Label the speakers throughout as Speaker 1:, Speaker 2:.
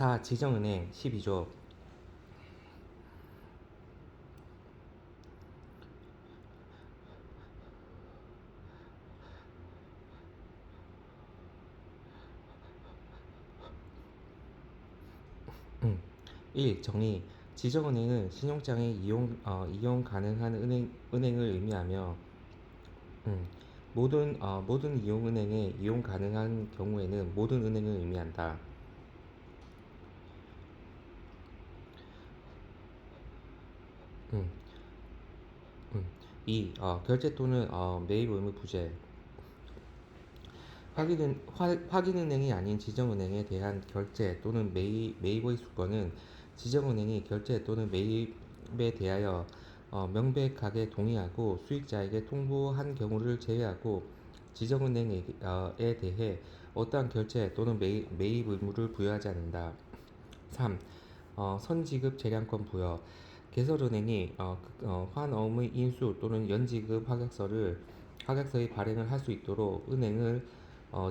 Speaker 1: 4. 지정은행 12조. 1. 정의. 지정은행은 신용장에 이용 가능한 은행을 의미하며 모든 이용은행에 이용 가능한 경우에는 모든 은행을 의미한다. 2. 결제 또는 매입 의무 부재. 확인은행이 아닌 지정은행에 대한 결제 또는 매입의 수건은 지정은행이 결제 또는 매입에 대하여 명백하게 동의하고 수익자에게 통보한 경우를 제외하고 지정은행에 대해 어떠한 결제 또는 매입 의무를 부여하지 않는다. 3. 선지급 재량권 부여. 개설은행이 환어음의 인수 또는 연지급 확약서의 발행을 할 수 있도록 은행을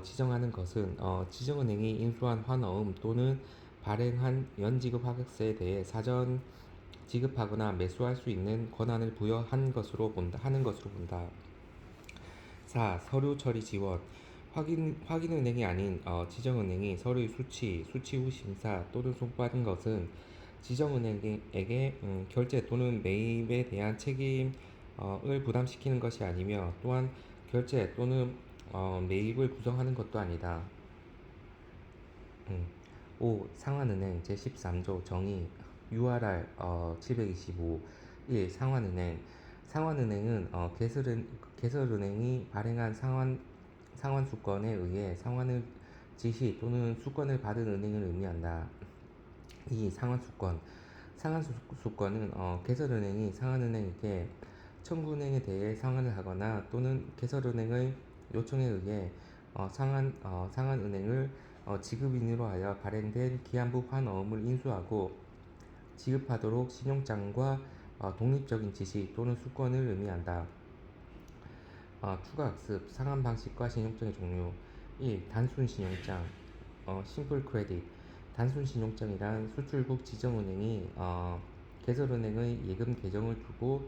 Speaker 1: 지정하는 것은 지정은행이 인수한 환어음 또는 발행한 연지급 확약서에 대해 사전 지급하거나 매수할 수 있는 권한을 부여한 것으로 본다. 4. 서류 처리 지원. 확인은행이 아닌 지정은행이 서류의 수치 후 심사 또는 송부하는 것은 지정은행에게 결제 또는 매입에 대한 책임을 부담시키는 것이 아니며 또한 결제 또는 매입을 구성하는 것도 아니다. 5. 상환은행 제13조 정의. URR 725. 1. 상환은행은 개설은행이 발행한 상환수건에 의해 상환을 지시 또는 수건을 받은 은행을 의미한다. 2. 상환수건은 개설은행이 상환은행에게 청구은행에 대해 상환을 하거나 또는 개설은행의 요청에 의해 상환은행을 지급인으로 하여 발행된 기한부 환어음을 인수하고 지급하도록 신용장과 독립적인 지시 또는 수건을 의미한다. 추가 학습. 상환 방식과 신용장의 종류. 1. 단순 신용장 심플 크레딧. 단순 신용장이란 수출국 지정은행이 개설은행의 예금 계정을 두고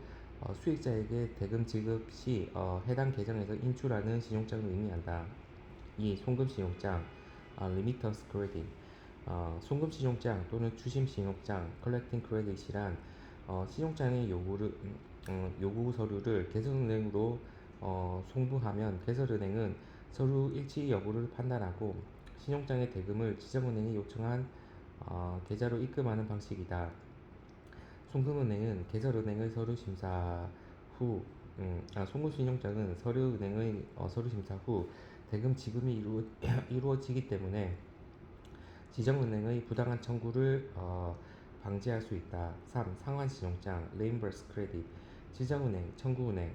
Speaker 1: 수익자에게 대금 지급 시 해당 계정에서 인출하는 신용장을 의미한다. 2. 송금 신용장 리미턴스 크레딧. 송금 신용장 또는 추심 신용장 컬렉팅 크레딧이란 신용장의 요구 서류를 개설은행으로 송부하면 개설은행은 서류 일치 여부를 판단하고 신용장의 대금을 지정은행이 요청한 계좌로 입금하는 방식이다. 송금은행은 개설은행의 서류 심사 후 송금신용장은 서류은행의 서류 심사 후 대금 지급이 이루어지기 때문에 지정은행의 부당한 청구를 방지할 수 있다. 3. 상환신용장 reimburse credit. 지정은행, 청구은행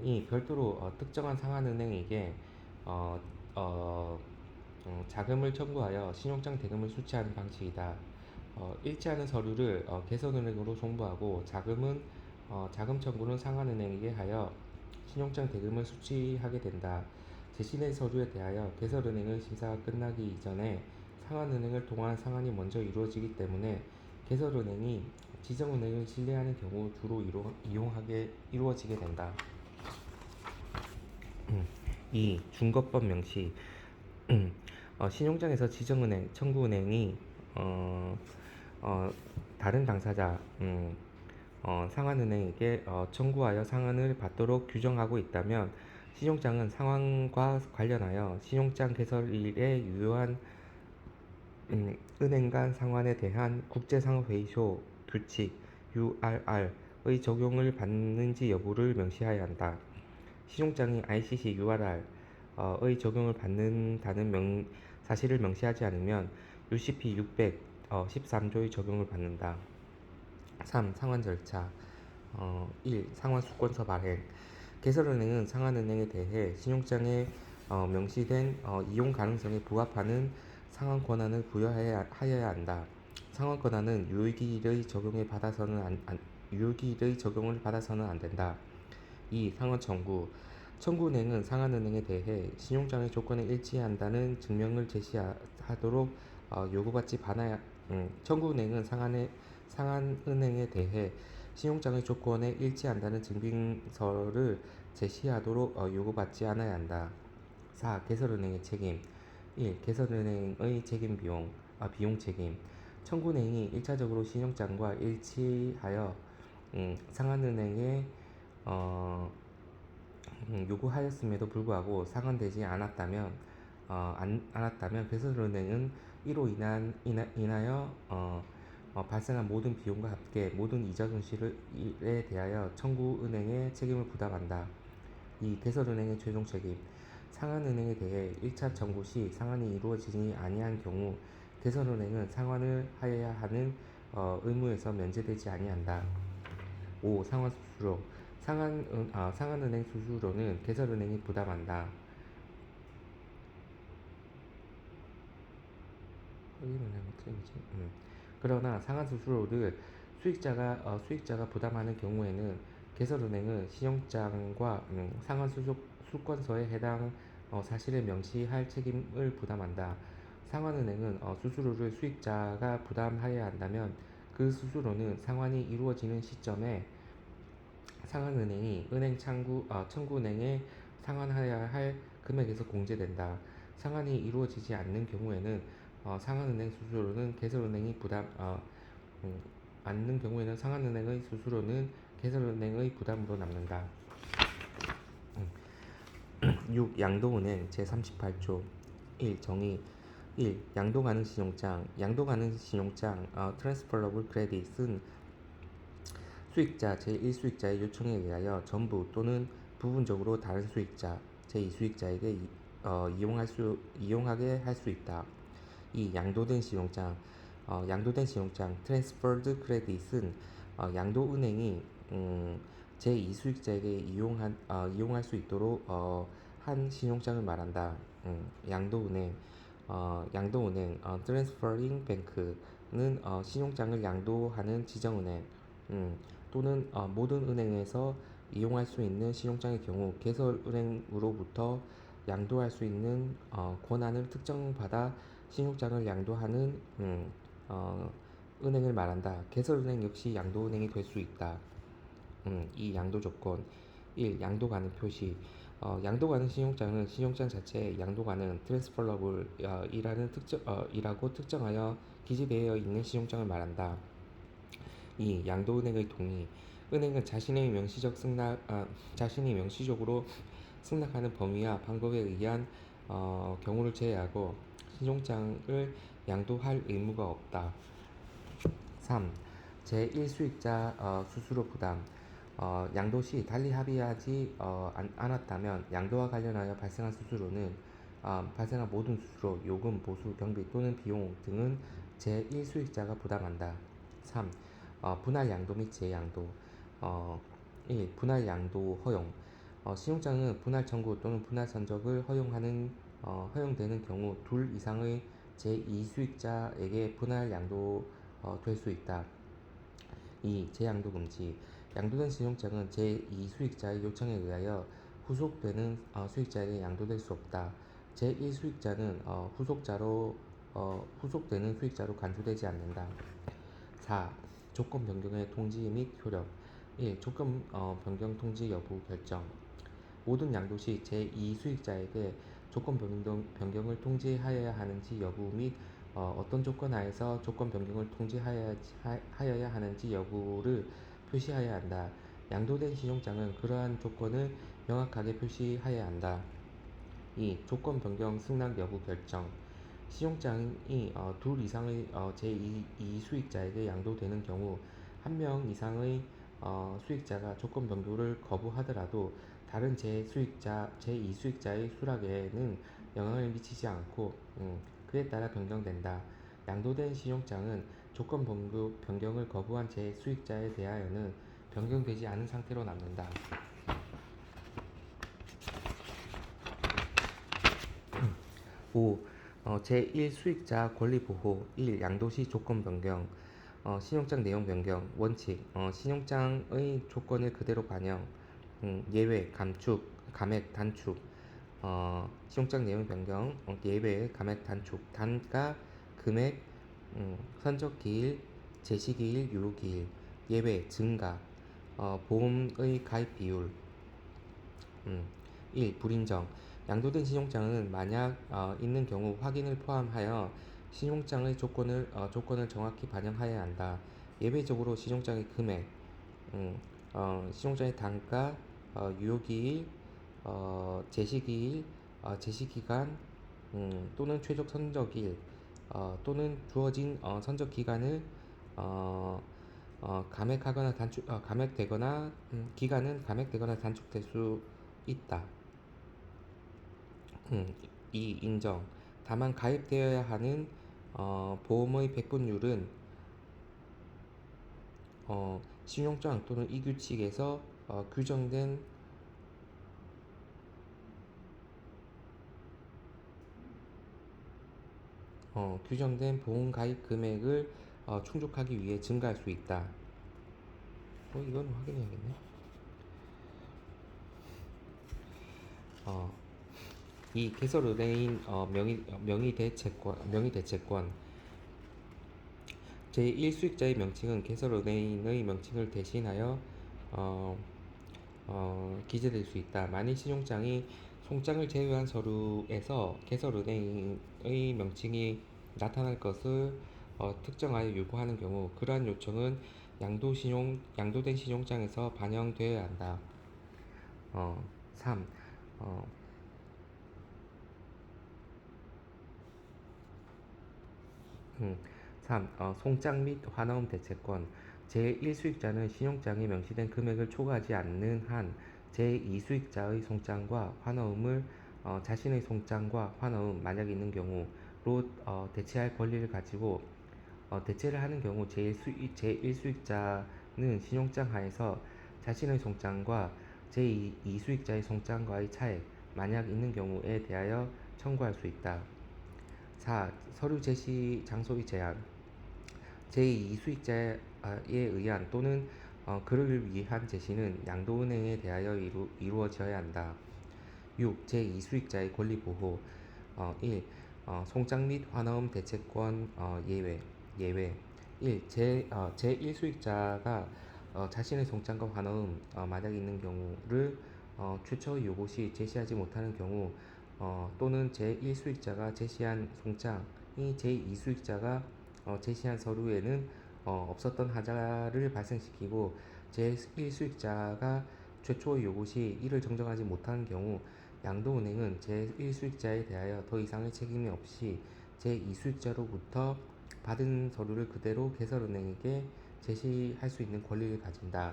Speaker 1: 이 별도로 특정한 상환은행에게 자금을 청구하여 신용장 대금을 수취하는 방식이다. 일치하는 서류를 개선은행으로 송부하고 자금 청구는 상환은행에게 하여 신용장 대금을 수취하게 된다. 제시된 서류에 대하여 개설은행의 심사가 끝나기 이전에 상환은행을 통한 상환이 먼저 이루어지기 때문에 개설은행이 지정은행을 신뢰하는 경우 주로 이루어지게 된다. 2. 준거법 명시. 신용장에서 지정은행, 청구은행이 다른 당사자, 상환은행에게 청구하여 상환을 받도록 규정하고 있다면 신용장은 상환과 관련하여 신용장 개설일에 유효한 은행 간 상환에 대한 국제상업회의소 규칙 URR의 적용을 받는지 여부를 명시해야 한다. 신용장이 ICC URR의 적용을 받는다는 사실을 명시하지 않으면 UCP 600 13조의 적용을 받는다. 3. 상환 절차 1. 상환수권서 발행. 개설은행은 상환은행에 대해 신용장에 명시된 이용 가능성에 부합하는 상환 권한을 부여하여야 한다. 상환 권한은 유효기일의 적용을 받아서는 안 된다. 2. 상환 청구. 청구은행은 상환은행에 대해 신용장의 조건에 일치한다는 증명을 제시하도록 요구받지 않아야 청구은행은 상한은행에 대해 신용장의 조건에 일치한다는 증빙서를 제시하도록 요구받지 않아야 한다. 4. 개설은행의 책임 1. 개설은행의 비용 책임 청구은행이 1차적으로 신용장과 일치하여 상한은행에 어, 요구하였음에도 불구하고 상환되지 않았다면 개설은행은 이로 인하여 발생한 모든 비용과 함께 모든 이자 손실에 대하여 청구은행의 책임을 부담한다. 2. 개설은행의 최종 책임 상한은행에 대해 1차 청구 시 상환이 이루어지지 아니한 경우 개설은행은 상환을 하여야 하는 의무에서 면제되지 아니한다. 5. 상환 수수료 상한은행 수수료는 개설은행이 부담한다. 그러나 상한 수수료를 수익자가 부담하는 경우에는 개설은행은 신용장과 상환 수권서에 해당 사실을 명시할 책임을 부담한다. 상환은행은 수수료를 수익자가 부담하여야 한다면 그 수수료는 상환이 이루어지는 시점에 상한은행이 청구은행에 상환하여야 할 금액에서 공제된다. 상환이 이루어지지 않는 경우에는 상한은행 수수료는 개설은행이 부담 않는 경우에는 상한은행의 수수료는 개설은행의 부담으로 남는다. 6. 양도은행 제38조 1. 정의 1. 양도가능 신용장 Transferable Credit은 수익자 제1수익자의 요청에 의하여 전부 또는 부분적으로 다른 수익자 제2수익자에게 이용하게 할 수 있다. 2. 양도된 신용장 Transferred Credit은 양도은행이 제2수익자에게 이용할 수 있도록 한 신용장을 말한다. 양도은행 Transferring Bank는 신용장을 양도하는 지정은행 또는 모든 은행에서 이용할 수 있는 신용장의 경우 개설은행으로부터 양도할 수 있는 권한을 특정받아 신용장을 양도하는 은행을 말한다. 개설은행 역시 양도은행이 될 수 있다. 이 양도 조건 1. 양도 가능 표시 양도 가능 신용장은 신용장 자체에 양도 가능 트랜스퍼러블 이라고 특정하여 기재되어 있는 신용장을 말한다. 2. 양도은행의 동의 은행은 자신이 명시적으로 승낙하는 범위와 방법에 의한 경우를 제외하고 신용장을 양도할 의무가 없다. 3. 제1수익자 수수료 부담 양도 시 달리 합의하지 않았다면 양도와 관련하여 발생한 모든 수수료, 요금, 보수, 경비 또는 비용 등은 제1수익자가 부담한다. 3. 분할 양도 및 재양도 1. 분할 양도 허용 신용장은 분할 청구 또는 분할 선적을 허용되는 경우 둘 이상의 제2수익자에게 분할 양도 될 수 있다. 2. 재양도 금지 양도된 신용장은 제2수익자의 요청에 의하여 후속되는 수익자에게 양도될 수 없다. 제1수익자는 후속되는 수익자로 간주되지 않는다. 4. 조건 변경의 통지 및 효력 1. 조건 변경 통지 여부 결정 모든 양도 시 제2수익자에게 조건 변경을 통지하여야 하는지 여부 및 어떤 조건 하에서 조건 변경을 통지하여야 하는지 여부를 표시하여야 한다. 양도된 신용장은 그러한 조건을 명확하게 표시하여야 한다. 2. 조건 변경 승낙 여부 결정 신용장이 둘 이상의 제2수익자에게 양도되는 경우 한 명 이상의 수익자가 조건 변경을 거부하더라도 다른 제2수익자의 수락에는 영향을 미치지 않고 그에 따라 변경된다. 양도된 신용장은 조건 변경을 거부한 제 수익자에 대하여는 변경되지 않은 상태로 남는다. 5. 제1수익자 권리보호 1. 양도시 조건 변경 신용장 내용 변경 원칙 신용장의 조건을 그대로 반영 예외 감축 감액 단축 신용장 내용 변경 예외 감액 단축 단가 금액, 선적기일, 제시기일, 유효기일, 예외, 증가, 보험의 가입 비율. 1. 불인정. 양도된 신용장은 만약 있는 경우 확인을 포함하여 신용장의 조건을 정확히 반영하여야 한다. 예외적으로 신용장의 금액, 신용장의 단가, 유효기일, 제시기일, 제시기간, 또는 최적 선적일, 또는 주어진 선적기간을 감액하거나 감액되거나 기간은 감액되거나 단축될 수 있다. 2. 인정. 다만 가입되어야 하는 보험의 배분율은 신용장 또는 이 규칙에서 규정된 보험 가입 금액을 충족하기 위해 증가할 수 있다. 이건 확인해야겠네. 이 개설은행인 명의대체권 제1수익자의 명칭은 개설은행의 명칭을 대신하여 기재될 수 있다. 만일 신용장이 송장을 제외한 서류에서 개설은행의 명칭이 나타날 것을 특정하여 요구하는 경우 그러한 요청은 양도된 신용장에서 반영되어야 한다. 3. 3. 송장 및 환화음 대체권 제1수익자는 신용장에 명시된 금액을 초과하지 않는 한 제2수익자의 송장과 환화음을 자신의 송장과 환화음 만약 있는 경우로 대체할 권리를 가지고 대체를 하는 경우 제1수익자는 신용장 하에서 자신의 송장과 제2수익자의 송장과의 차액 만약 있는 경우에 대하여 청구할 수 있다. 4. 서류 제시 장소의 제한 제2수익자에 의한 또는 그를 위한 제시는 양도은행에 대하여 이루어져야 한다. 6. 제2수익자의 권리 보호 1. 송장 및 환화음 대체권 예외 1. 제1수익자가 자신의 송장과 환화음 만약 있는 경우를 최초의 요구 시 제시하지 못하는 경우 또는 제1수익자가 제시한 송장이 제2수익자가 제시한 서류에는 없었던 하자를 발생시키고 제1수익자가 최초의 요구 시 이를 정정하지 못하는 경우 양도은행은 제1수익자에 대하여 더 이상의 책임이 없이 제2수익자로부터 받은 서류를 그대로 개설은행에게 제시할 수 있는 권리를 가진다.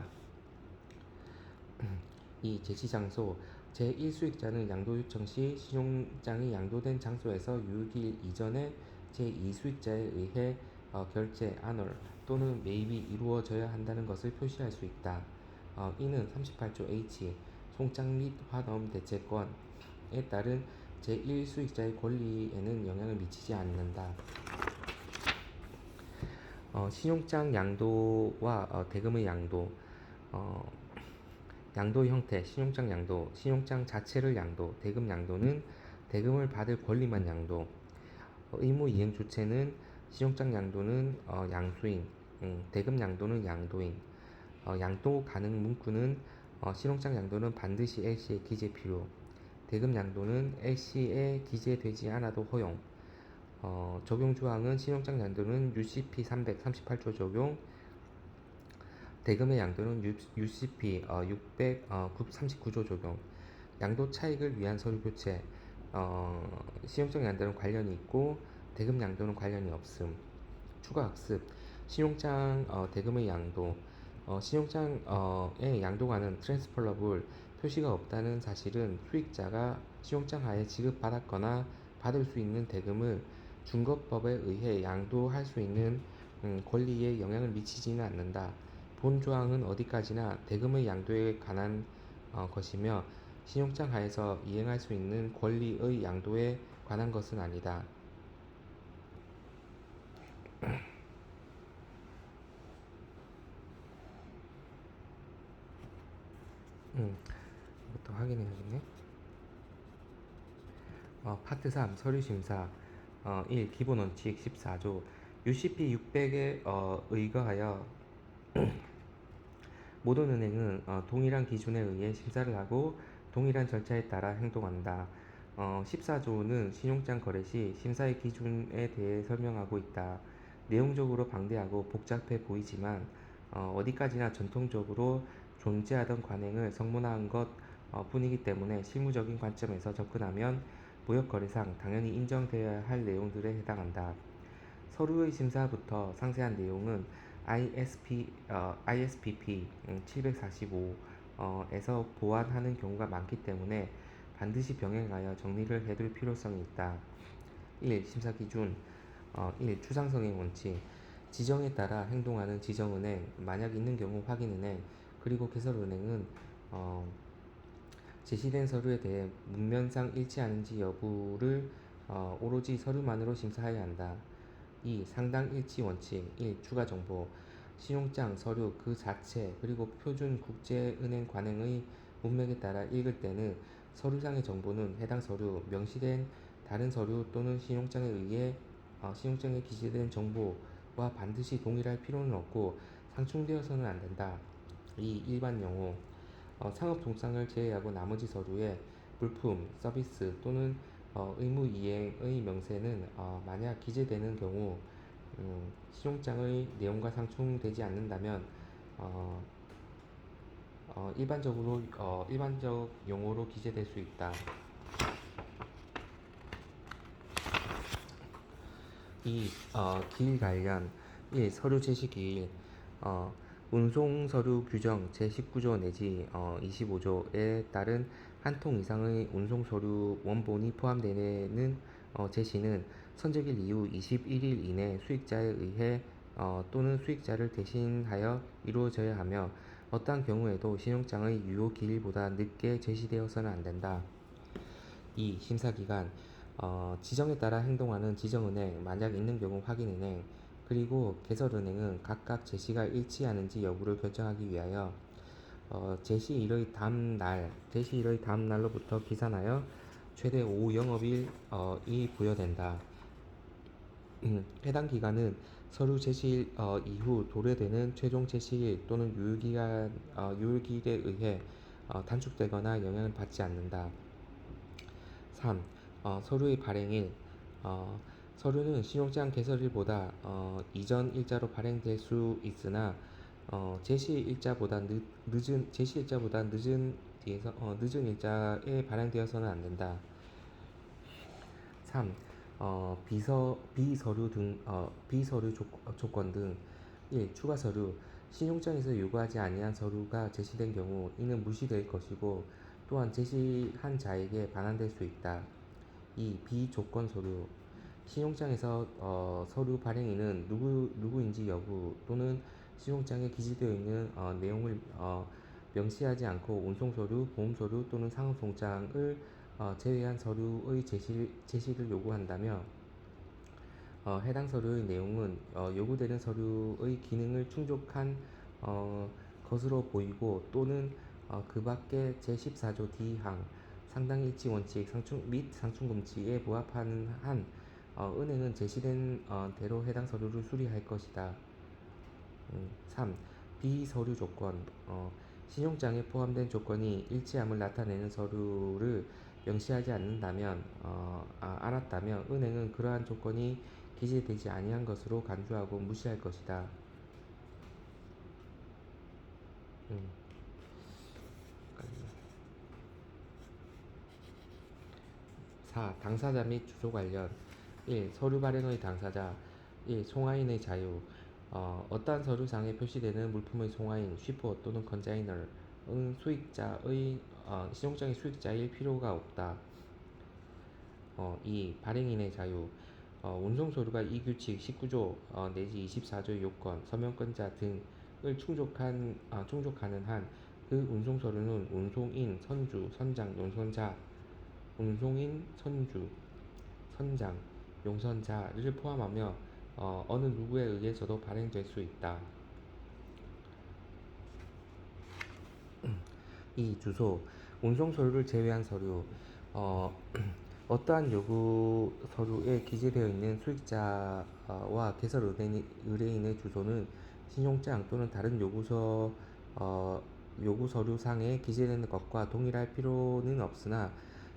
Speaker 1: 2. 제시장소 제1수익자는 양도 요청 시 신용장이 양도된 장소에서 유효기일 이전에 제2수익자에 의해 결제, 안월 또는 매입이 이루어져야 한다는 것을 표시할 수 있다. 이는 38조 H 송장 및 환화음 대체권에 따른 제1수익자의 권리에는 영향을 미치지 않는다. 신용장 양도와 대금의 양도 양도 형태, 신용장 양도, 신용장 자체를 양도, 대금 양도는 대금을 받을 권리만 양도, 의무 이행 주체는 신용장 양도는 양수인, 대금 양도는 양도인, 양도 가능 문구는 신용장 양도는 반드시 LC에 기재 필요, 대금 양도는 LC에 기재되지 않아도 허용, 적용 조항은 신용장 양도는 UCP 338조 적용, 대금의 양도는 UCP 639조 적용. 양도 차익을 위한 서류 교체. 신용장 양도는 관련이 있고 대금 양도는 관련이 없음. 추가 학습. 신용장 대금의 양도. 신용장의 양도가는 트랜스퍼러블 표시가 없다는 사실은 수익자가 신용장 하에 지급받았거나 받을 수 있는 대금을 준거법에 의해 양도할 수 있는 권리에 영향을 미치지는 않는다. 본 조항은 어디까지나 대금의 양도에 관한 것이며 신용장 하에서 이행할 수 있는 권리의 양도에 관한 것은 아니다. 이것도 확인해야겠네. 파트 3 서류 심사 1. 기본 원칙 14조 UCP 600에 의거하여 모든 은행은 동일한 기준에 의해 심사를 하고 동일한 절차에 따라 행동한다. 14조는 신용장 거래 시 심사의 기준에 대해 설명하고 있다. 내용적으로 방대하고 복잡해 보이지만 어디까지나 전통적으로 존재하던 관행을 성문화한 것 뿐이기 때문에 실무적인 관점에서 접근하면 무역거래상 당연히 인정되어야 할 내용들에 해당한다. 서류의 심사부터 상세한 내용은 ISPP 745에서 보완하는 경우가 많기 때문에 반드시 병행하여 정리를 해둘 필요성이 있다. 1. 심사 기준 1. 추상성의 원칙 지정에 따라 행동하는 지정은행, 만약 있는 경우 확인은행, 그리고 개설은행은 제시된 서류에 대해 문면상 일치하는지 여부를 오로지 서류만으로 심사해야 한다. 2. 상당 일치 원칙 1. 추가 정보 신용장 서류 그 자체 그리고 표준 국제은행 관행의 문맥에 따라 읽을 때는 서류상의 정보는 해당 서류, 명시된 다른 서류 또는 신용장에 기재된 정보와 반드시 동일할 필요는 없고 상충되어서는 안 된다. 2. 일반 용어 상업 통장을 제외하고 나머지 서류에 물품, 서비스 또는 의무 이행의 명세는 만약 기재되는 경우 신용장의 내용과 상충되지 않는다면 어, 일반적 용어로 기재될 수 있다. 이 기일 관련 1. 서류 제시 기일 운송 서류 규정 제19조 내지 25조에 따른 한 통 이상의 운송 서류 원본이 포함되는 제시는 선적일 이후 21일 이내 수익자에 의해 또는 수익자를 대신하여 이루어져야 하며 어떠한 경우에도 신용장의 유효 기일보다 늦게 제시되어서는 안 된다. 2. 심사기간 지정에 따라 행동하는 지정은행, 만약 있는 경우 확인은행, 그리고 개설은행은 각각 제시가 일치하는지 여부를 결정하기 위하여 제시일의 다음 날로부터 기산하여 최대 5영업일이 부여된다. 해당 기간은 서류 제시일 이후 도래되는 최종 제시일 또는 유효기일에 의해 단축되거나 영향을 받지 않는다. 3. 서류의 발행일 서류는 신용장 개설일보다 이전 일자로 발행될 수 있으나 제시 일자보다 늦은 일자에 발행되어서는 안 된다. 3. 비서류 조건 등 1. 추가 서류 신용장에서 요구하지 아니한 서류가 제시된 경우 이는 무시될 것이고 또한 제시한 자에게 반환될 수 있다. 2. 비조건 서류 신용장에서 서류 발행인은 누구인지 여부 또는 신용장에 기재되어 있는 내용을 명시하지 않고 운송서류, 보험서류 또는 상업통장을 제외한 서류의 제시를 요구한다며 해당 서류의 내용은 요구되는 서류의 기능을 충족한 것으로 보이고 또는 그 밖의 제14조 D항 상당일치 원칙 및 상충금지에 부합하는 한 은행은 제시된 대로 해당 서류를 수리할 것이다. 3. 비서류 조건 신용장에 포함된 조건이 일치함을 나타내는 서류를 명시하지 않았다면 은행은 그러한 조건이 기재되지 아니한 것으로 간주하고 무시할 것이다. 4. 당사자 및 주소 관련 1. 서류 발행의 당사자 1. 송화인의 자유 어떠한 서류상에 표시되는 물품의 송화인, 쉬퍼 또는 컨자이너는 신용장의 수익자일 필요가 없다. 2. 발행인의 자유 운송 서류가 이 규칙 19조 내지 24조의 요건, 서명권자 등을 충족하는 한 그 운송 서류는 운송인, 선주, 선장, 용선자를 포함하며 어느 누구에 의해서도 발행될 수 있다. 2. 주소 운송 서류를 제외한 서류 어떠한 요구 서류에 기재되어 있는 수익자와 개설 의뢰인의 주소는 신용장 또는 다른 어, 요구 서류상에 기재되는 것과 동일할 필요는 없으나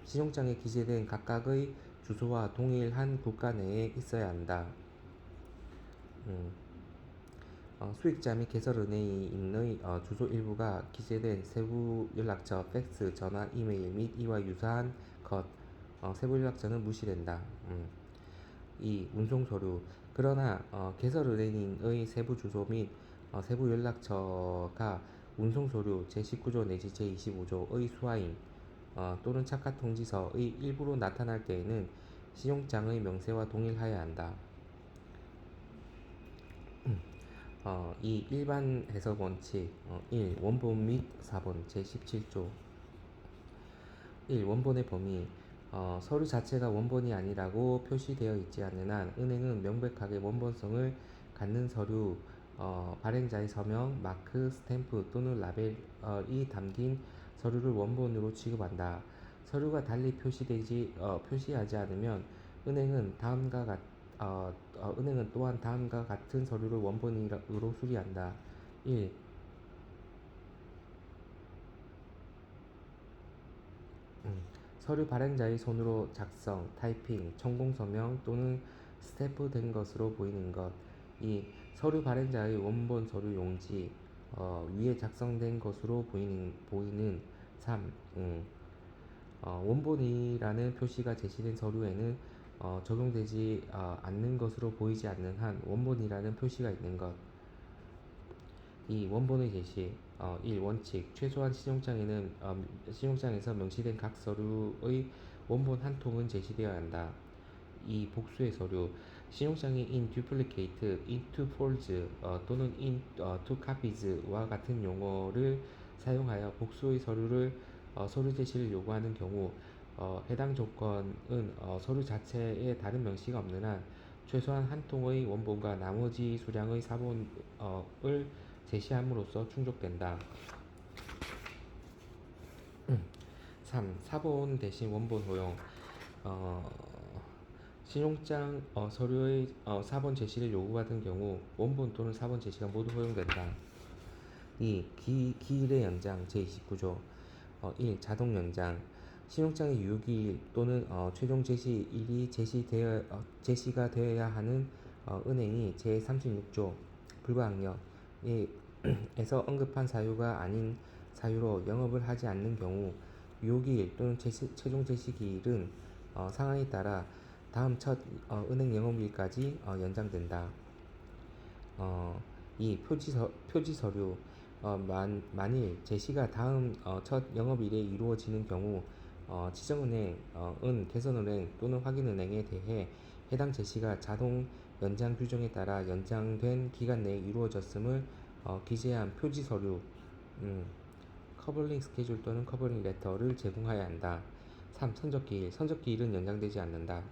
Speaker 1: 신용장에 기재된 각각의 주소와 동일한 국가 내에 있어야 한다. 음. 수익자 및 개설은행인의 주소 일부가 기재된 세부 연락처, 팩스, 전화, 이메일 및 이와 유사한 것, 세부 연락처는 무시된다. 2. 운송 서류. 그러나 개설은행인의 세부 주소 및 세부 연락처가 운송 서류 제19조 내지 제25조의 수하임 또는 착각 통지서의 일부로 나타날 때에는 신용장의 명세와 동일하여야 한다. 이 일반 해석 원칙 1. 원본 및 4번 제17조 1. 원본의 범위 서류 자체가 원본이 아니라고 표시되어 있지 않는 한 은행은 명백하게 원본성을 갖는 서류 발행자의 서명, 마크, 스탬프 또는 라벨이 담긴 서류를 원본으로 취급한다. 서류가 달리 표시하지 않으면 은행은 은행은 또한 다음과 같은 서류를 원본으로 수리한다. 1. 서류 발행자의 손으로 작성, 타이핑, 첨공서명 또는 스탬프된 것으로 보이는 것. 2. 서류 발행자의 원본 서류 용지 위에 작성된 것으로 보이는 3. 원본이라는 표시가 제시된 서류에는 적용되지 않는 것으로 보이지 않는 한 원본이라는 표시가 있는 것. 2. 원본의 제시 1. 원칙 최소한 신용장에서 명시된 각 서류의 원본 한 통은 제시되어야 한다. 2. 복수의 서류 신용장이 in duplicate, in two folds 또는 in two copies와 같은 용어를 사용하여 복수의 서류 제시를 요구하는 경우 해당 조건은 서류 자체에 다른 명시가 없는 한 최소한 한 통의 원본과 나머지 수량의 사본을 제시함으로써 충족된다. 3. 사본 대신 원본 허용 어, 신용장 서류의 사본 제시를 요구받은 경우 원본 또는 사본 제시가 모두 허용된다. 2. 기일의 연장 제29조 1. 자동 연장 신용장의 유효기일 또는 최종 제시일이 제시가 되어야 하는 은행이 제36조 불가항력에서 언급한 사유가 아닌 사유로 영업을 하지 않는 경우 유효기일 또는 최종 제시기일은 상황에 따라 다음 첫 은행 영업일까지 연장된다. 2. 표지 서류 만일 제시가 다음 첫 영업일에 이루어지는 경우 지정은행은 개선은행 또는 확인은행에 대해 해당 제시가 자동 연장 규정에 따라 연장된 기간 내에 이루어졌음을 기재한 표지 서류 커버링 스케줄 또는 커버링 레터를 제공해야 한다. 3. 선적기일은 연장되지 않는다.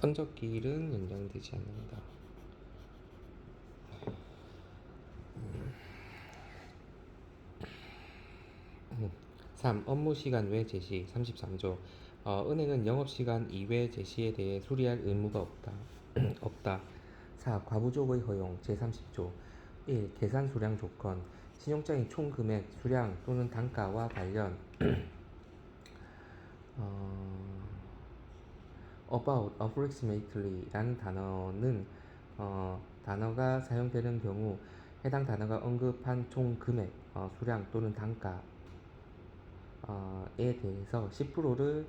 Speaker 1: 선적기일은 연장되지 않는다. 3. 업무시간 외 제시 33조 은행은 영업시간 이외 제시에 대해 수리할 의무가 없다. 4. 과부족의 허용 제30조 1. 계산 수량 조건 신용장의 총 금액, 수량 또는 단가와 관련 about, approximately 라는 단어가 사용되는 경우 해당 단어가 언급한 총 금액, 수량 또는 단가에 대해서 10%를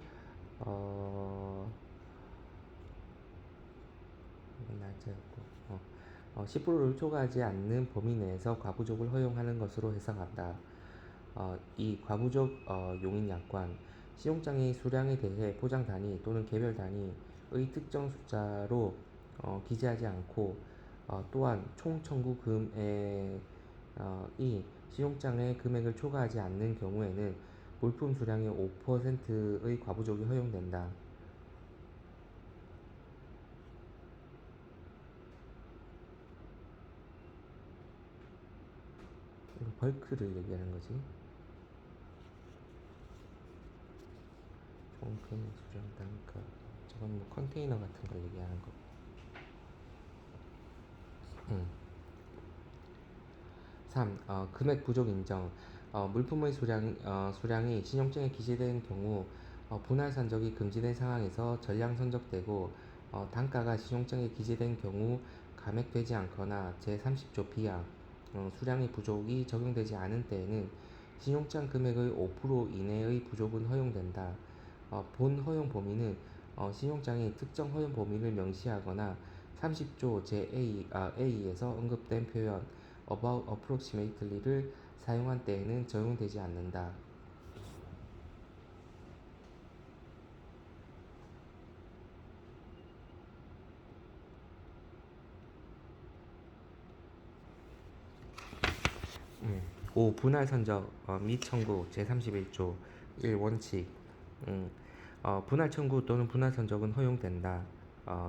Speaker 1: 10%를 초과하지 않는 범위 내에서 과부족을 허용하는 것으로 해석한다. 이 과부족 용인 약관 신용장의 수량에 대해 포장 단위 또는 개별 단위의 특정 숫자로 기재하지 않고 또한 총 청구 금액이 신용장의 금액을 초과하지 않는 경우에는 물품 수량의 5%의 과부족이 허용된다. 벌크를 얘기하는 거지. 총금 수령 단가. 저건 뭐 컨테이너 같은 걸 얘기하는 거. 음. 3. 금액 부족 인정. 물품의 수량이 신용증에 기재된 경우 분할 산적이 금지된 상황에서 전량 선적되고 단가가 신용증에 기재된 경우 감액되지 않거나 제30조 B항 수량의 부족이 적용되지 않은 때에는 신용장 금액의 5% 이내의 부족은 허용된다. 본 허용 범위는 신용장이 특정 허용 범위를 명시하거나 30조 제 A에서 언급된 표현 about approximately를 사용한 때에는 적용되지 않는다. 음. 5. 분할 선적 및 청구 제31조 1. 원칙 분할 청구 또는 분할 선적은 허용된다.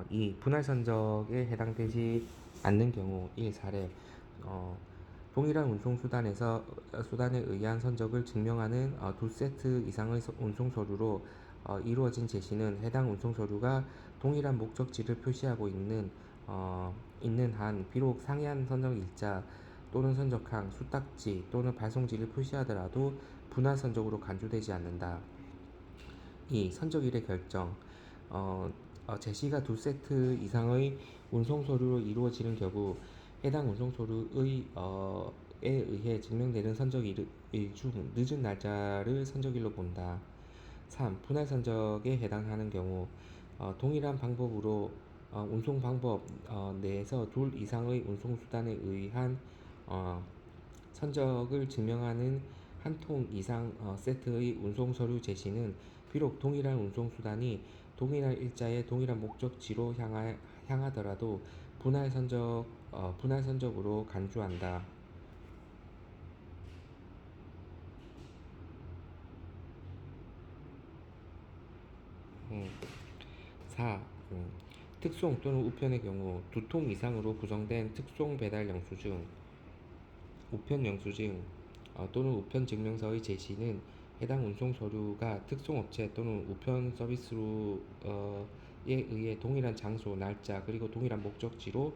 Speaker 1: 2. 분할 선적에 해당되지 않는 경우 1. 사례 동일한 수단에 의한 선적을 증명하는 두 세트 이상의 운송 서류로 이루어진 제시는 해당 운송 서류가 동일한 목적지를 표시하고 있는 한 비록 상이한 선적 일자 또는 선적항, 수딱지 또는 발송지를 표시하더라도 분할 선적으로 간주되지 않는다. 2. 선적일의 결정 제시가 두 세트 이상의 운송 서류로 이루어지는 경우 해당 운송 서류의 에 의해 증명되는 선적일 중 늦은 날짜를 선적일로 본다. 3. 분할 선적에 해당하는 경우 동일한 방법으로 운송 방법 내에서 둘 이상의 운송 수단에 의한 선적을 증명하는 한 통 이상 세트의 운송 서류 제시는 비록 동일한 운송 수단이 동일한 일자의 동일한 목적지로 향하더라도 분할 선적으로 간주한다. 4. 특송 또는 우편의 경우 두 통 이상으로 구성된 특송 배달 영수증, 우편 영수증 또는 우편 증명서의 제시는 해당 운송 서류가 특송업체 또는 우편 서비스로에 의해 동일한 장소, 날짜 그리고 동일한 목적지로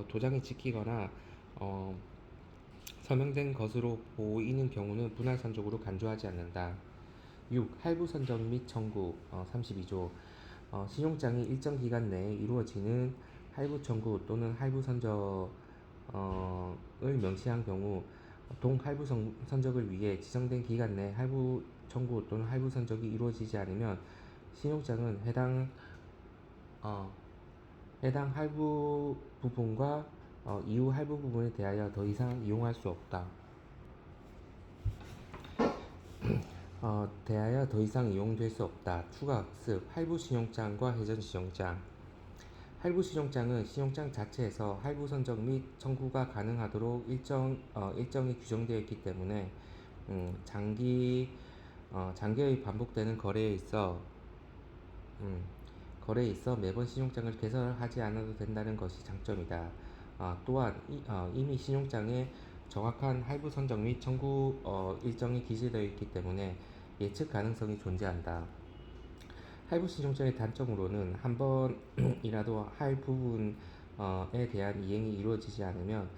Speaker 1: 도장이 찍히거나 서명된 것으로 보이는 경우는 분할 선적으로 간주하지 않는다. 6. 할부 선적 및 청구 32조 신용장이 일정 기간 내에 이루어지는 할부 청구 또는 할부 선적을 명시한 경우 동할부 선적을 위해 지정된 기간 내 할부 청구 또는 할부 선적이 이루어지지 않으면 신용장은 어, 해당 할부 부분과 이후 할부 부분에 대하여 더 이상 이용할 수 없다. 대하여 더 이상 이용될 수 없다. 추가 학습 할부 신용장과 회전 신용장 할부 신용장은 신용장 자체에서 할부 선적 및 청구가 가능하도록 일정이 규정되어 있기 때문에 장기의 반복되는 거래에 있어 매번 신용장을 개설하지 않아도 된다는 것이 장점이다. 또한 이미 신용장에 정확한 할부 선적 및 청구 일정이 기재되어 있기 때문에 예측 가능성이 존재한다. 할부 신용장의 단점으로는 한 번이라도 할 부분에 대한 이행이 이루어지지 않으면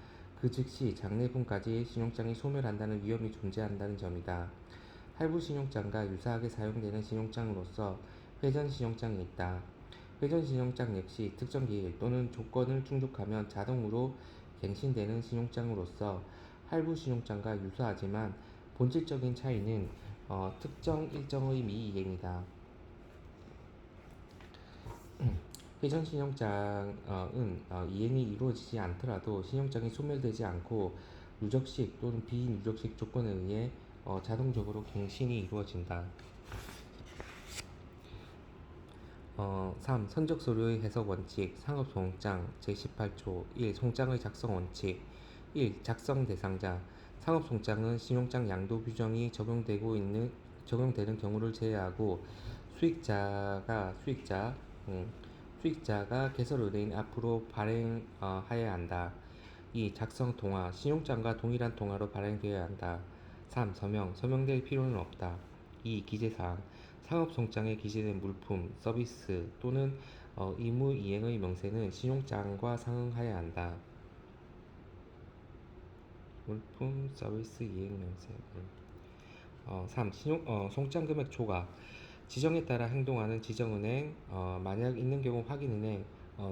Speaker 1: 그 즉시 장래분까지 신용장이 소멸한다는 위험이 존재한다는 점이다. 할부 신용장과 유사하게 사용되는 신용장으로서 회전 신용장이 있다. 회전 신용장 역시 특정 기일 또는 조건을 충족하면 자동으로 갱신되는 신용장으로서 할부 신용장과 유사하지만 본질적인 차이는 특정 일정의 미이행이다. 회전 신용장은 이행이 이루어지지 않더라도 신용장이 소멸되지 않고 누적식 또는 비누적식 조건에 의해 자동적으로 갱신이 이루어진다. 3. 선적 서류의 해석 원칙 상업송장 제18조 1. 송장의 작성 원칙 1. 작성 대상자 상업송장은 신용장 양도 규정이 적용되는 경우를 제외하고 수익자가 개설은행 앞으로 발행하여야 한다. 2. 작성 동화, 신용장과 동일한 동화로 발행되어야 한다. 3. 서명될 필요는 없다. 2. 기재사항, 상업송장에 기재된 물품, 서비스 또는 의무 이행의 명세는 신용장과 상응하여야 한다. 물품, 서비스, 이행 명세. 3. 송장 금액 초과, 지정에 따라 행동하는 지정은행, 만약 있는 경우 확인은행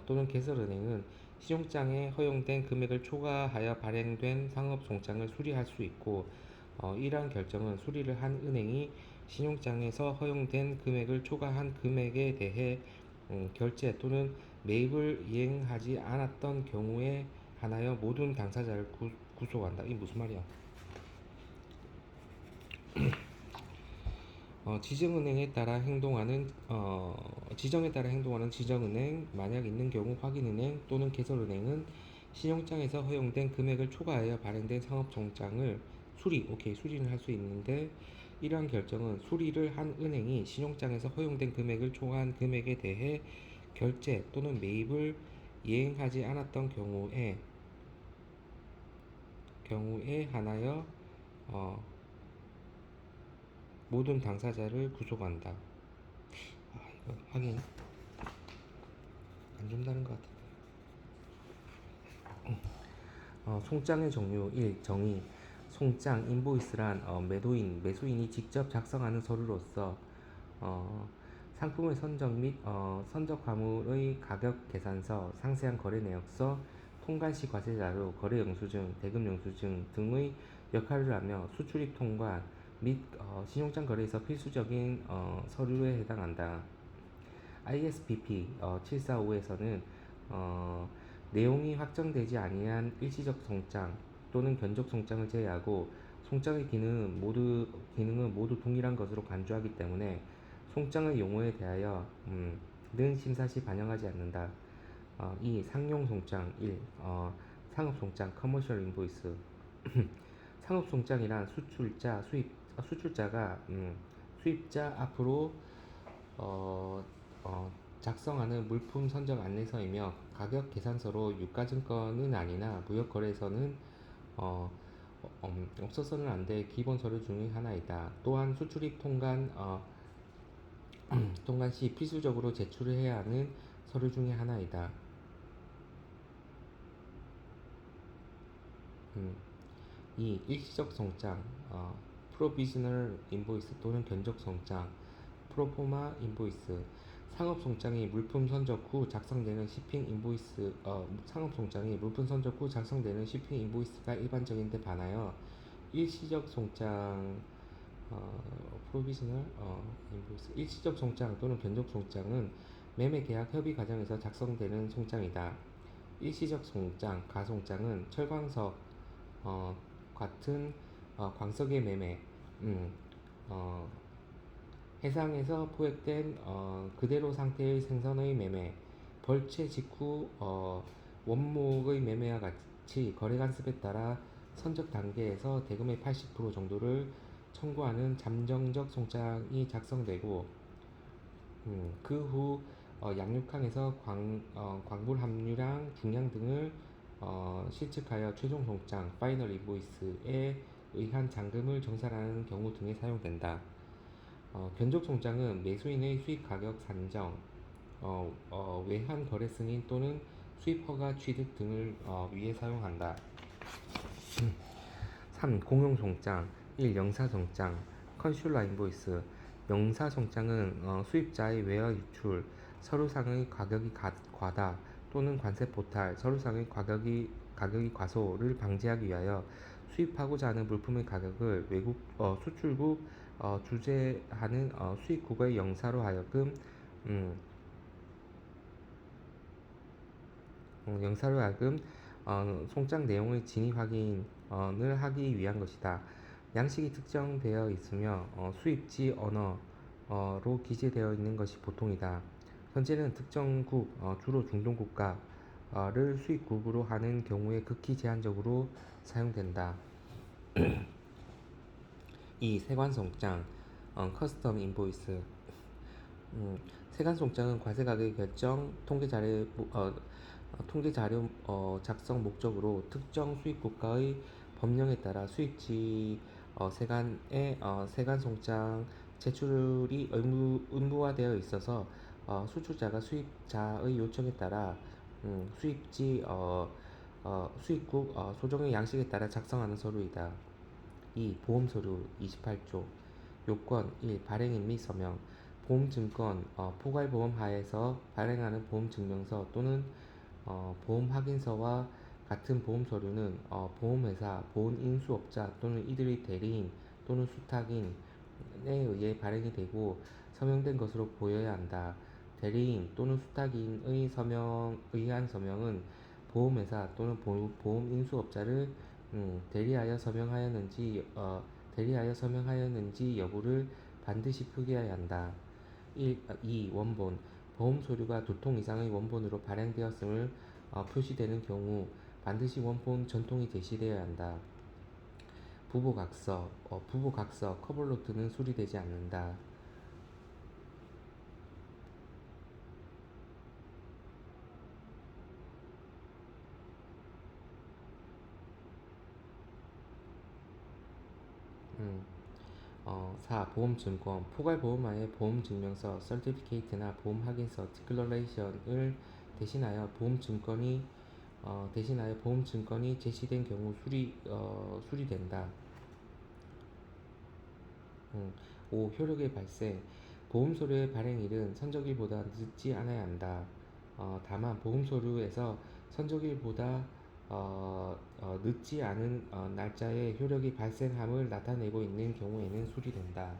Speaker 1: 또는 개설은행은 신용장에 허용된 금액을 초과하여 발행된 상업송장을 수리할 수 있고, 이러한 결정은 수리를 한 은행이 신용장에서 허용된 금액을 초과한 금액에 대해 결제 또는 매입을 이행하지 않았던 경우에 한하여 모든 당사자를 구속한다. 이게 무슨 말이야? 지정에 따라 행동하는 지정은행, 만약 있는 경우 확인은행 또는 개설은행은 신용장에서 허용된 금액을 초과하여 발행된 상업송장을 수리는 할 수 있는데, 이러한 결정은 수리를 한 은행이 신용장에서 허용된 금액을 초과한 금액에 대해 결제 또는 매입을 이행하지 않았던 경우에 한하여 모든 당사자를 구속한다. 이거 하긴 안 준다는 것 같은데. 송장의 종류 1. 정의. 송장, 인보이스란 매수인이 직접 작성하는 서류로서 상품의 선적 및 선적 화물의 가격 계산서, 상세한 거래 내역서, 통관시 과세자료, 거래 영수증, 대금 영수증 등의 역할을 하며 수출입 통관 및 신용장 거래에서 필수적인 서류에 해당한다. ISBP 745에서는 내용이 확정되지 아니한 일시적 송장 또는 견적 송장을 제외하고 송장의 기능은 모두 동일한 것으로 간주하기 때문에 송장의 용어에 대하여 는 심사 시 반영하지 않는다. 2. 상용 송장 1. 상업 송장 (commercial invoice) 상업 송장이란 수출자가 수입자 앞으로 작성하는 물품 선적 안내서이며, 가격 계산서로 유가증권은 아니나 무역거래에서는 없어서는 안 될 기본 서류 중의 하나이다. 또한 수출입 통관 시 필수적으로 제출을 해야 하는 서류 중의 하나이다. 2. 일시적 송장 provisional invoice 또는 견적 송장 프로포마 인보이스. 상업 송장이 물품 선적 후 작성되는 시핑 인보이스가 일반적인데 반하여 일시적 송장 provisional invoice, 일시적 송장 또는 견적 송장은 매매 계약 협의 과정에서 작성되는 송장이다. 일시적 송장 가송장은 철광석 같은 광석의 매매, 해상에서 포획된 그대로 상태의 생선의 매매, 벌채 직후 원목의 매매와 같이 거래 관습에 따라 선적 단계에서 대금의 80% 정도를 청구하는 잠정적 송장이 작성되고, 그 후 양육항에서 광물 함유량, 중량 등을 실측하여 최종 송장 파이널 인보이스에 의한 잔금을 정산하는 경우 등에 사용된다. 견적 송장은 매수인의 수입 가격 산정, 외환 거래 승인 또는 수입 허가 취득 등을 위해 사용한다. 3. 공용 송장 1. 영사 송장 컨슐라 인보이스. 영사 송장은 수입자의 외화 유출, 서류상의 가격이 과다 또는 관세 포탈, 서류상의 가격이 과소를 방지하기 위하여 수입하고자 하는 물품의 가격을 수출국 주재하는 수입국의 영사로 하여금 송장 내용의 진위 확인을 하기 위한 것이다. 양식이 특정되어 있으며 수입지 언어로 기재되어 있는 것이 보통이다. 현재는 특정국, 주로 중동 국가를 수입국으로 하는 경우에 극히 제한적으로 사용된다. 2. 세관송장 커스텀 인보이스. 세관송장은 과세가격 결정, 통계자료 작성 목적으로 특정 수입 국가의 법령에 따라 수입지 세관 송장 제출이 의무화되어 있어서 수출자가 수입자의 요청에 따라 수입지 수입국 소정의 양식에 따라 작성하는 서류이다. 2. 보험서류 28조 요건 1. 발행인 및 서명 보험증권 포괄보험 하에서 발행하는 보험증명서 또는 보험 확인서와 같은 보험서류는 보험회사, 보험인수업자 또는 이들의 대리인 또는 수탁인에 의해 발행이 되고 서명된 것으로 보여야 한다. 대리인 또는 수탁인의 의한 서명은 보험회사 또는 보험인수업자를 대리하여 서명하였는지 여부를 반드시 표기해야 한다. 2. 원본 보험 서류가 두 통 이상의 원본으로 발행되었음을 표시되는 경우 반드시 원본 전통이 제시되어야 한다. 부보각서 커블로트는 수리되지 않는다. 음. 4. 보험증권 포괄보험하에 보험증명서 서티피케이트나 보험확인서 디클러레이션을 대신하여 보험증권이 제시된 경우 수리된다. 5. 효력의 발생 보험서류의 발행일은 선적일보다 늦지 않아야 한다. 다만 보험서류에서 선적일보다 늦지 않은 날짜에 효력이 발생함을 나타내고 있는 경우에는 수리된다.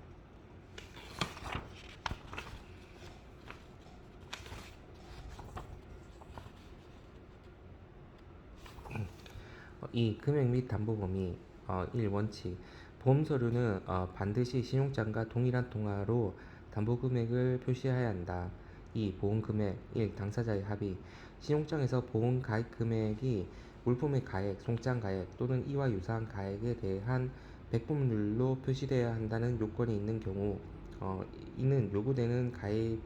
Speaker 1: 이 금액 및 담보 범위 1. 원칙 보험서류는 반드시 신용장과 동일한 통화로 담보 금액을 표시해야 한다. 2. 보험금액 1. 당사자의 합의 신용장에서 보험 가입 금액이 물품의 가액, 송장 가액 또는 이와 유사한 가액에 대한 백분율로 표시되어야 한다는 요건이 있는 경우 이는 요구되는 가입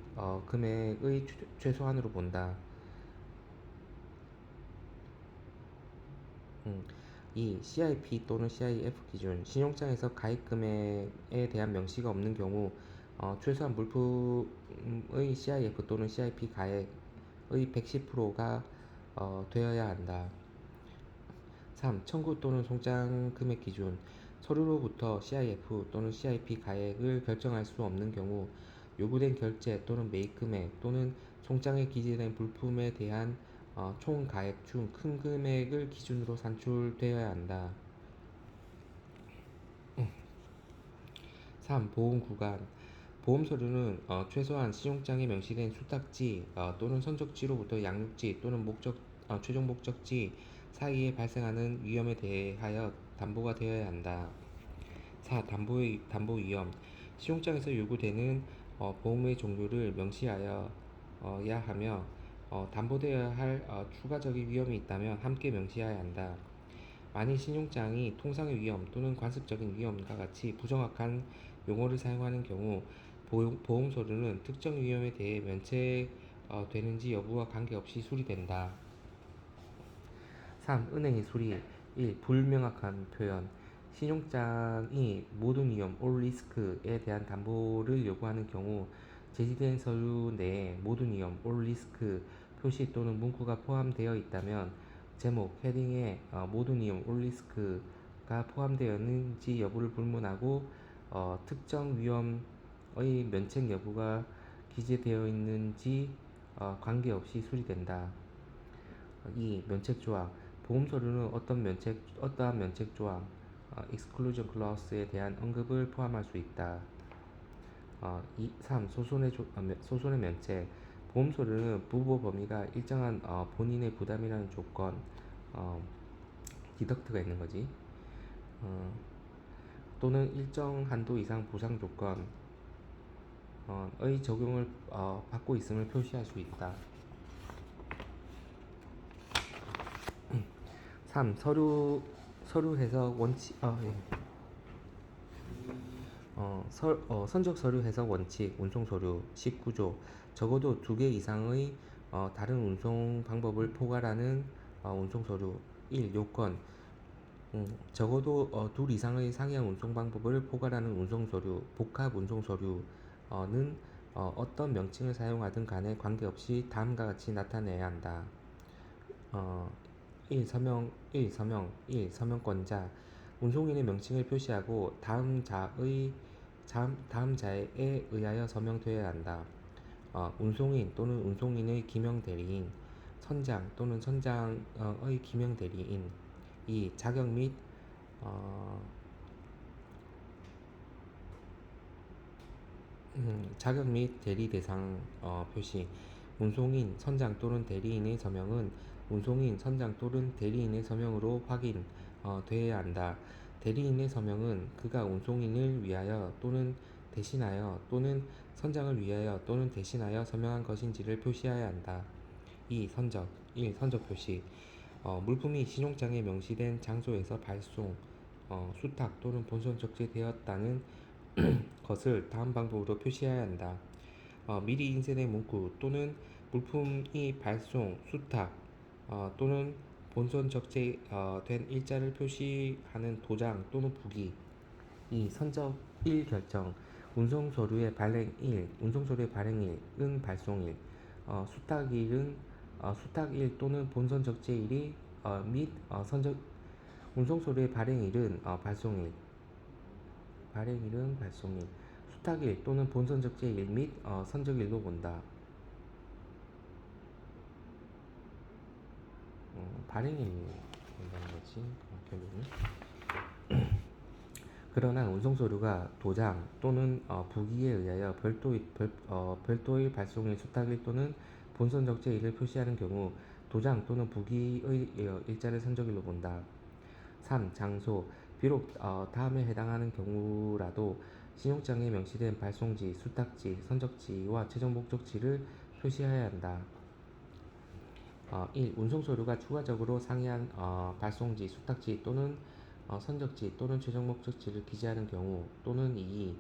Speaker 1: 금액의 최소한으로 본다. 2. CIP 또는 CIF 기준 신용장에서 가입 금액에 대한 명시가 없는 경우 최소한 물품의 CIF 또는 CIP 가액의 110%가 되어야 한다. 3. 청구 또는 송장 금액 기준 서류로부터 CIF 또는 CIP 가액을 결정할 수 없는 경우 요구된 결제 또는 매입 금액 또는 송장에 기재된 물품에 대한 총 가액 중 큰 금액을 기준으로 산출되어야 한다. 3. 보험 구간 보험 서류는 최소한 신용장에 명시된 수탁지 또는 선적지로부터 양육지 또는 최종 목적지 사이에 발생하는 위험에 대하여 담보가 되어야 한다. 4. 담보 위험 신용장에서 요구되는 보험의 종류를 명시하여야 하며 담보되어야 할 추가적인 위험이 있다면 함께 명시해야 한다. 만일 신용장이 통상의 위험 또는 관습적인 위험과 같이 부정확한 용어를 사용하는 경우 보험 서류는 특정 위험에 대해 면책되는지 여부와 관계없이 수리된다. 3. 은행의 수리 1. 불명확한 표현 신용장이 모든 위험 all risk에 대한 담보를 요구하는 경우 제시된 서류 내에 모든 위험 all risk 표시 또는 문구가 포함되어 있다면 제목, 헤딩에 모든 위험 all risk가 포함되었는지 여부를 불문하고 특정 위험의 면책 여부가 기재되어 있는지 관계없이 수리된다. 2. 면책 조항 보험 서류는 어떠한 면책 조항 exclusion clause에 대한 언급을 포함할 수 있다. 3. 소손의 면책 보험 서류는 부보 범위가 일정한 본인의 부담이라는 조건 디덕트가 있는 거지. 또는 일정 한도 이상 보상 조건의 적용을 받고 있음을 표시할 수 있다. 3. 서류 해석 원칙 선적 서류 해석 원칙 운송 서류 19조 적어도 2개 이상의 다른 운송 방법을 포괄하는 운송서류. 1. 요건. 적어도 둘 이상의 상이한 운송 방법을 포괄하는 운송서류, 복합 운송서류는 어떤 명칭을 사용하든 간에 관계없이 다음과 같이 나타내야 한다. 1. 서명 1. 서명 1. 서명권자. 운송인의 명칭을 표시하고 다음 자에 의하여 서명되어야 한다. 운송인 또는 운송인의 기명 대리인, 선장 또는 선장의 기명 대리인. 2. 자격 및 대리 대상 표시. 운송인, 선장 또는 대리인의 서명은 운송인, 선장 또는 대리인의 서명으로 확인 되어야 한다. 대리인의 서명은 그가 운송인을 위하여 또는 대신하여 또는 선장을 위하여 또는 대신하여 서명한 것인지를 표시해야 한다. 2. 선적. 1. 선적 표시. 물품이 신용장에 명시된 장소에서 발송, 수탁 또는 본선 적재되었다는 것을 다음 방법으로 표시해야 한다. 미리 인쇄된 문구 또는 물품이 발송, 수탁 또는 본선 적재된 일자를 표시하는 도장 또는 부기. 2. 선적 1 결정. 운송서류의 발행일은 발송일, 수탁일 또는 본선 적재일이 및 운송서류의 발행일은 발송일, 수탁일 또는 본선 적재일 및 선적일로 본다. 발행일 된다는 거지, 결국은. 그러나 운송서류가 도장 또는 부기에 의하여 별도의 발송일, 수탁일 또는 본선 적재일을 표시하는 경우 도장 또는 부기의 일자를 선적일로 본다. 3. 장소. 비록 다음에 해당하는 경우라도 신용장에 명시된 발송지, 수탁지, 선적지와 최종 목적지를 표시해야 한다. 1. 운송서류가 추가적으로 상이한 발송지, 수탁지 또는 선적지 또는 최종 목적지를 기재하는 경우, 또는 2.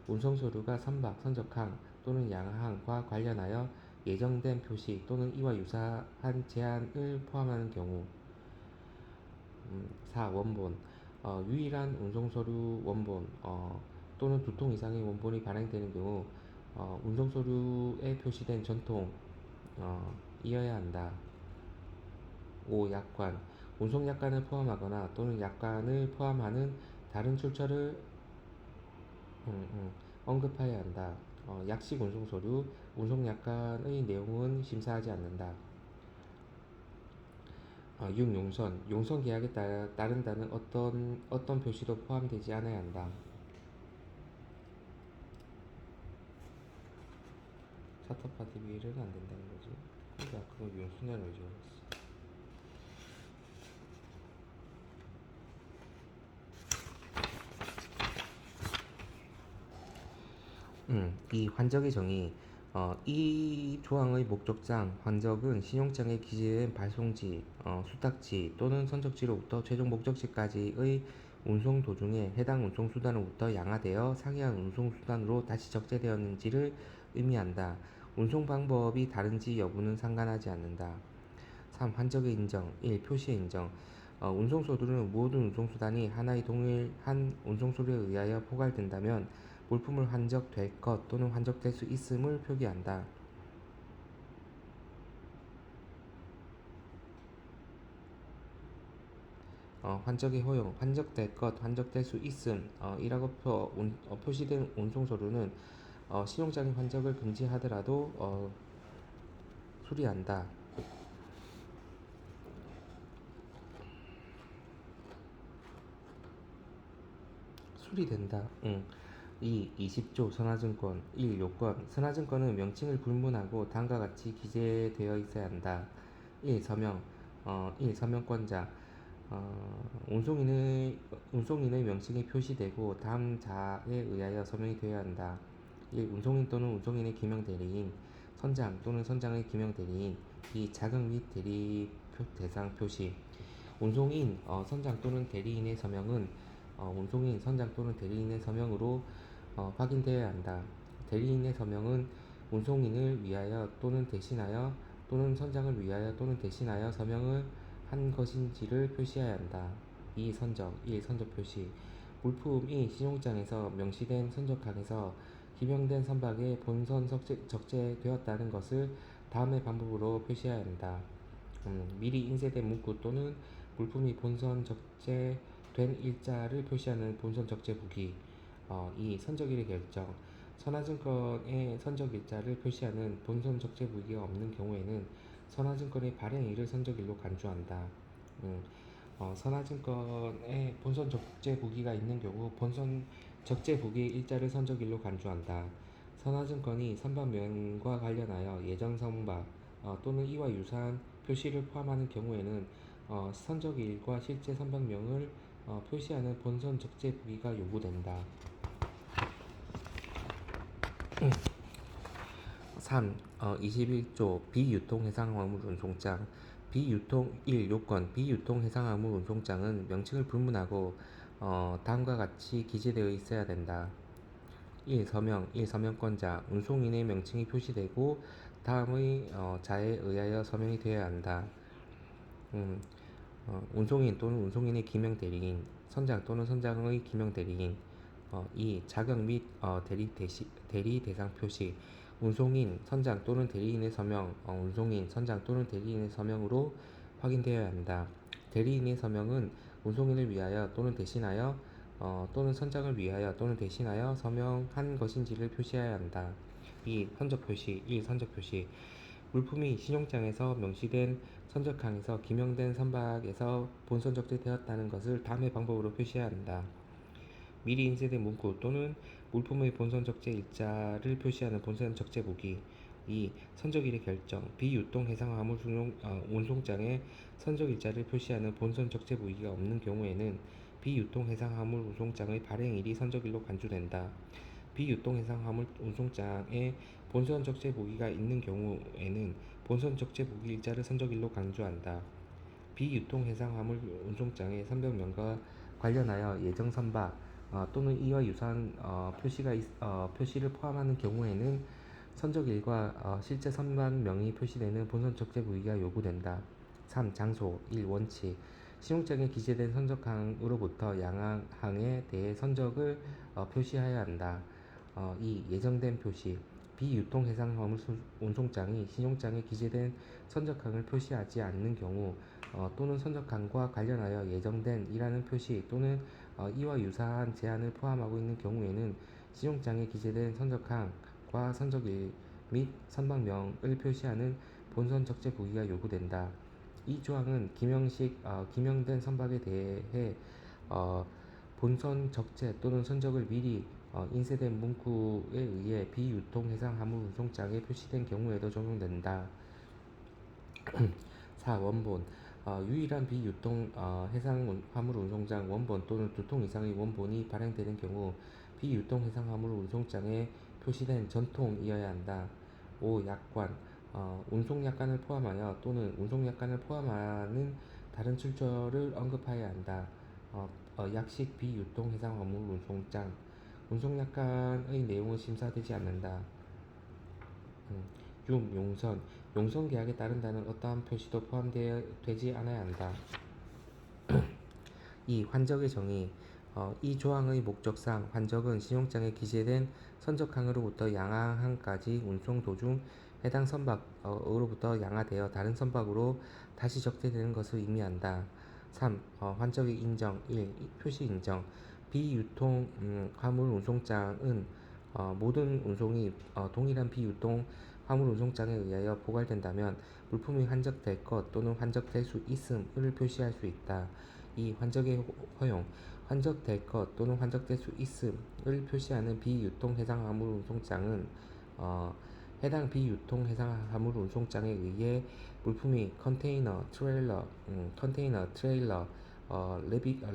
Speaker 1: 운송서류가 선박, 선적항 또는 양항과 관련하여 예정된 표시 또는 이와 유사한 제한을 포함하는 경우. 4. 원본. 유일한 운송서류 원본 또는 2통 이상의 원본이 발행되는 경우 운송서류에 표시된 전통 이어야 한다. 5. 약관. 운송약관을 포함하거나 또는 약관을 포함하는 다른 출처를 언급해야 한다. 약식 운송서류, 운송약관의 내용은 심사하지 않는다. 6. 용선. 용선 계약에 따른다는 어떤 표시도 포함되지 않아야 한다. 차터 파티 비일은 안 된다는 거지. 그러니까 그거 용순이라고 적었어. 2. 환적의 정의. 이 조항의 목적상 환적은 신용장에 기재된 발송지, 수탁지 또는 선적지로부터 최종 목적지까지의 운송 도중에 해당 운송수단으로부터 양화되어 상이한 운송수단으로 다시 적재되었는지를 의미한다. 운송 방법이 다른지 여부는 상관하지 않는다. 3. 환적의 인정. 1. 표시의 인정. 운송서류는 모든 운송수단이 하나의 동일한 운송서류에 의하여 포괄된다면 물품을 환적될 것 또는 환적될 수 있음을 표기한다. 환적의 허용. 환적될 것, 환적될 수 있음 이라고 표시된 운송서류는 신용장의 환적을 금지하더라도 수리한다. 수리된다. 2. 20조 선화증권. 1. 요건. 선화증권은 명칭을 불문하고 다음과 같이 기재되어 있어야 한다. 1. 서명. 1. 서명권자. 운송인의 명칭이 표시되고 다음 자에 의하여 서명이 되어야 한다. 1. 운송인 또는 운송인의 기명 대리인, 선장 또는 선장의 기명 대리인. 2. 자격 및 대리 대상 표시. 운송인, 선장 또는 대리인의 서명은 운송인, 선장 또는 대리인의 서명으로 확인되어야 한다. 대리인의 서명은 운송인을 위하여 또는 대신하여 또는 선장을 위하여 또는 대신하여 서명을 한 것인지를 표시해야 한다. 2. 선적. 1. 선적 표시. 물품이 신용장에서 명시된 선적항에서 기명된 선박에 본선 적재되었다는 것을 다음의 방법으로 표시해야 한다. 미리 인쇄된 문구 또는 물품이 본선 적재된 일자를 표시하는 본선 적재부기. 2. 선적일의 결정. 선화증권의 선적일자를 표시하는 본선 적재부기가 없는 경우에는 선화증권의 발행일을 선적일로 간주한다. 선화증권의 본선 적재부기가 있는 경우 본선 적재부기의 일자를 선적일로 간주한다. 선화증권이 선박명과 관련하여 예정 선박 또는 이와 유사한 표시를 포함하는 경우에는 선적일과 실제 선박명을 표시하는 본선 적재부기가 요구된다. 3. 21조 비유통해상화물 운송장. 비유통 1. 요건. 비유통해상화물 운송장은 명칭을 불문하고 다음과 같이 기재되어 있어야 된다. 1. 서명. 1. 서명권자. 운송인의 명칭이 표시되고 다음의 자에 의하여 서명이 되어야 한다. 운송인 또는 운송인의 기명 대리인, 선장 또는 선장의 기명 대리인. 2. 자격 및 대리 대상 표시. 운송인, 선장 또는 대리인의 서명, 운송인, 선장 또는 대리인의 서명으로 확인되어야 한다. 대리인의 서명은 운송인을 위하여 또는 대신하여 또는 선장을 위하여 또는 대신하여 서명한 것인지를 표시해야 한다. 2. 선적 표시. 1. 선적 표시. 물품이 신용장에서 명시된 선적항에서 기명된 선박에서 본선 적재되었다는 것을 다음의 방법으로 표시해야 한다. 미리 인쇄된 문구 또는 물품의 본선 적재 일자를 표시하는 본선 적재 보기. 2. 선적일의 결정. 비유통 해상 화물 운송장에 선적 일자를 표시하는 본선 적재 보기가 없는 경우에는 비유통 해상 화물 운송장의 발행일이 선적일로 간주된다. 비유통 해상 화물 운송장에 본선 적재 보기가 있는 경우에는 본선 적재 보기 일자를 선적일로 간주한다. 비유통 해상 화물 운송장의 선박명과 관련하여 예정 선박 또는 이와 유사한 표시를 포함하는 경우에는 선적일과 실제 선박명이 표시되는 본선 적재 부위가 요구된다. 3. 장소. 1. 원칙. 신용장에 기재된 선적항으로부터 양항에 대해 선적을 표시해야 한다. 2. 예정된 표시. 비유통 해상 화물 운송장이 신용장에 기재된 선적항을 표시하지 않는 경우 또는 선적항과 관련하여 예정된 이라는 표시 또는 이와 유사한 제한을 포함하고 있는 경우에는 신용장에 기재된 선적항과 선적일 및 선박명을 표시하는 본선 적재 부기가 요구된다. 이 조항은 기명된 선박에 대해 본선 적재 또는 선적을 미리 인쇄된 문구에 의해 비유통 해상 화물 운송장에 표시된 경우에도 적용된다. 4. 원본. 유일한 비유통 해상 화물 운송장 원본 또는 2통 이상의 원본이 발행되는 경우 비유통 해상 화물 운송장에 표시된 전통이어야 한다. 5. 약관. 운송약관을 포함하여 또는 운송약관을 포함하는 다른 출처를 언급해야 한다. 약식 비유통 해상 화물 운송장. 운송약관의 내용은 심사되지 않는다. 6. 용선. 용선 계약에 따른다는 어떠한 표시도 포함되지 않아야 한다. 2. 환적의 정의. 이 조항의 목적상 환적은 신용장에 기재된 선적항으로부터 양항까지 운송 도중 해당 선박으로부터 양하되어 다른 선박으로 다시 적재되는 것을 의미한다. 3. 환적의 인정. 1. 표시 인정. 비유통 화물 운송장은 모든 운송이 동일한 비유통 화물 운송장에 의하여 포괄된다면 물품이 환적될 것 또는 환적될 수 있음을 표시할 수 있다. 2. 환적의 허용. 환적될 것 또는 환적될 수 있음을 표시하는 비유통 해상 화물 운송장은 해당 비유통 해상 화물 운송장에 의해 물품이 컨테이너, 트레일러,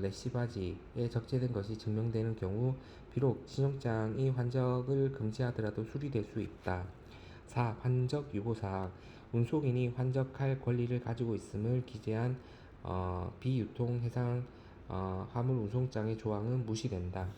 Speaker 1: 레시바지에 적재된 것이 증명되는 경우 비록 신용장이 환적을 금지하더라도 수리될 수 있다. 4. 환적 유보사항. 운송인이 환적할 권리를 가지고 있음을 기재한 비유통 해상 화물 운송장의 조항은 무시된다.